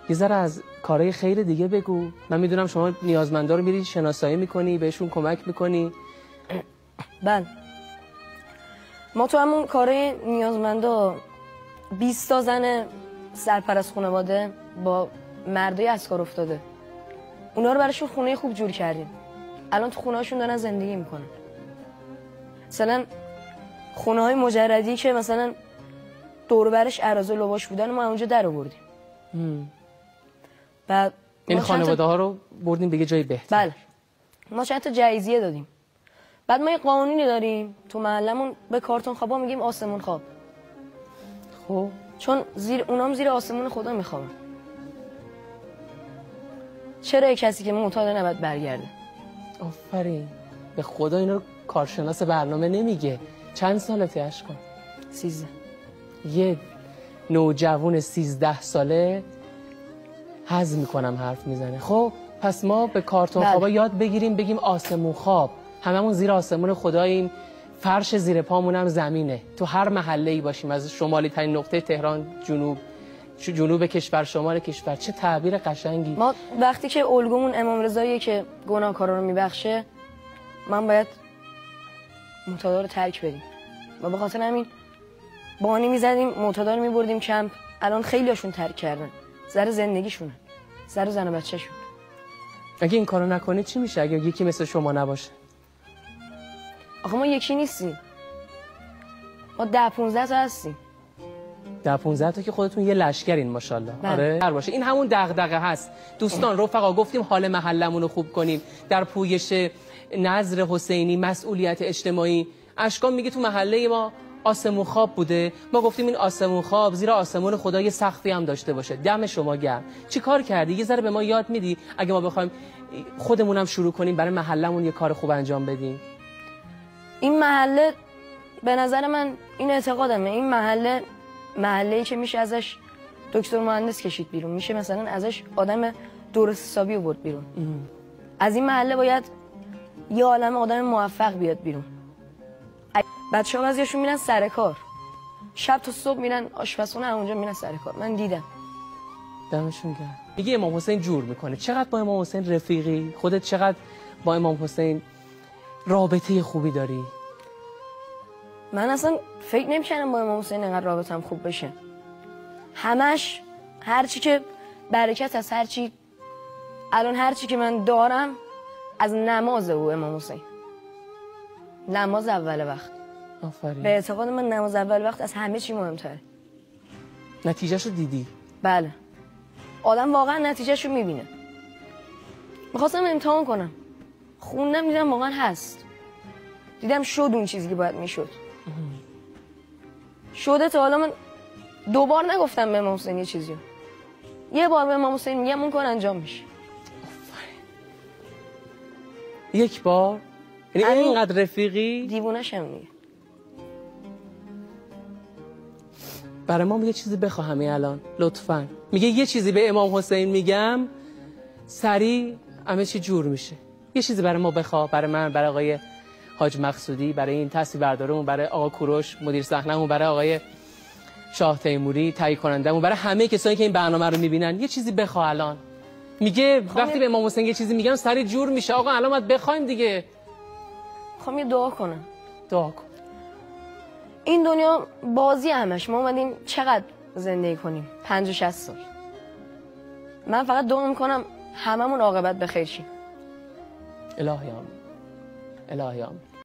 یه ذره از کارهای خیر دیگه بگو. من میدونم شما نیازمندا رو میری شناسایی میکنی، بهشون کمک میکنی. بله، ما تو همون کارهای نیازمندا 20 تا زن سرپرست خانواده با مردای از کار افتاده، اونا رو براشون خونه خوب جور کردیم. الان تو خونه هاشون دارن زندگی میکنن. مثلا خونه های مجردی که مثلا دور برش اراضی لباش بودن ما اونجا در آوردیم. بعد این خانواده ها رو بردیم به جای بهتر. بله، ما چند تا جایزیه دادیم. بعد ما یه قانونی داریم تو محلمون، به کارتون خوابا میگیم آسمون خواب. خب چون اونام زیر آسمون خدا میخوابن. چرا یک کسی که معتاد نباید برگرده؟ آفرین، به خدا اینو کارشناس برنامه نمیگه. چند سالته اشکان؟ 13. یه نوجوان 13 ساله حظ میکنم حرف میزنه. خب پس ما به کارتون خوابا یاد بگیریم بگیم آسمون خواب. هممون زیر آسمون خداییم، فرش زیر پامون هم زمینه. تو هر محله‌ای باشیم، از شمالی ترین نقطه تهران، جنوب کشور، شمال کشور. چه تعبیر قشنگی. ما وقتی که الگومون امام رضاییه که گناهکارا رو میبخشه، من باید معتادا رو ترک بدیم. و به خاطر همین بانی میزدیم، معتادا رو میبردیم کمپ. الان خیلیاشون ترک کردن، سر زندگیشونه، سر زن و بچه‌شون. اگه این کارو نکنی چی میشه اگه یکی مثل شما نباشه؟ آخه ما یکی نیستیم، ما 10-15 تا هستیم. 10-15 تا که خودتون یه لشکرین ماشاءالله. آره باشه. این همون دغدغه هست. دوستان رفقا، گفتیم حال محلمون رو خوب کنیم در پویش نذر حسینی، مسئولیت اجتماعی. اشکان میگه تو محله ما آسمون خواب بوده. ما گفتیم این آسمون خواب زیر آسمون خدا یه سقفی هم داشته باشه. دم شما گرم. چی کار کردی؟ یه ذره به ما یاد میدی اگه ما بخوایم خودمونم شروع کنیم برای محلمون یه کار خوب انجام بدیم؟ این محله به نظر من این اعتقادمه، این محله‌ای که میشه ازش دکتر مهندس کشید بیرون، میشه مثلا ازش آدم درست حسابی برد بیرون. از این محله باید یه عالمه آدم موفق بیاد بیرون. بچه‌ها بعضیاشون میرن سر کار، شب تا صبح میرن آشپزخونه، اونجا میرن سر کار. من دیدم. دمشون گرم. میگه امام حسین جور میکنه. چقدر با امام حسین رفیقی؟ خودت چقدر با امام حسین رابطه خوبی داری؟ من اصلا فکر نمی‌کردم با امام حسین اینقدر رابطه‌ام خوب بشه. همش هرچی که برکت از الان هرچی که من دارم از نماز او امام حسین. نماز اول وقت. آفرین. به اعتقاد من نماز اول وقت از همه چی مهمتره. نتیجهشو دیدی؟ بله. آدم واقعا نتیجهشو میبینه. میخواستم امتحان کنم. خوندم دیدم واقعا هست. دیدم شد اون چیزی که باید میشد. شده. تا حالا من 2 بار نگفتم به امام حسین یه چیزی. یه بار به امام حسین میگم اون کار انجام میشه. یک بار؟ یعنی اینقدر رفیقی؟ دیوونه‌شم دیگه. برای ما یه چیزی بخوا همین الان لطفاً. میگه یه چیزی به امام حسین میگم سریع همه چی جور میشه. یه چیزی برای ما بخوا، برای من، برای آقای حاج مقصودی، برای این تصویربردارمون، برای آقا کوروش مدیر صحنه‌مون، برای آقای شاه تیموری تهیه کنندمون، برای همه کسایی که این برنامه رو میبینن. یه چیزی بخوا الان. میگه وقتی به امام حسین یه چیزی میگم سریع جور میشه. آقا الان باید بخوایم دیگه. میخوام یه دعا کنم. دعا کن. این دنیا بازی همش. ما اومدیم چقدر زندگی کنیم؟ 50-60 سال. من فقط دعا میکنم هممون عاقبت بخیر شیم. الهی آمین. الهی آمین.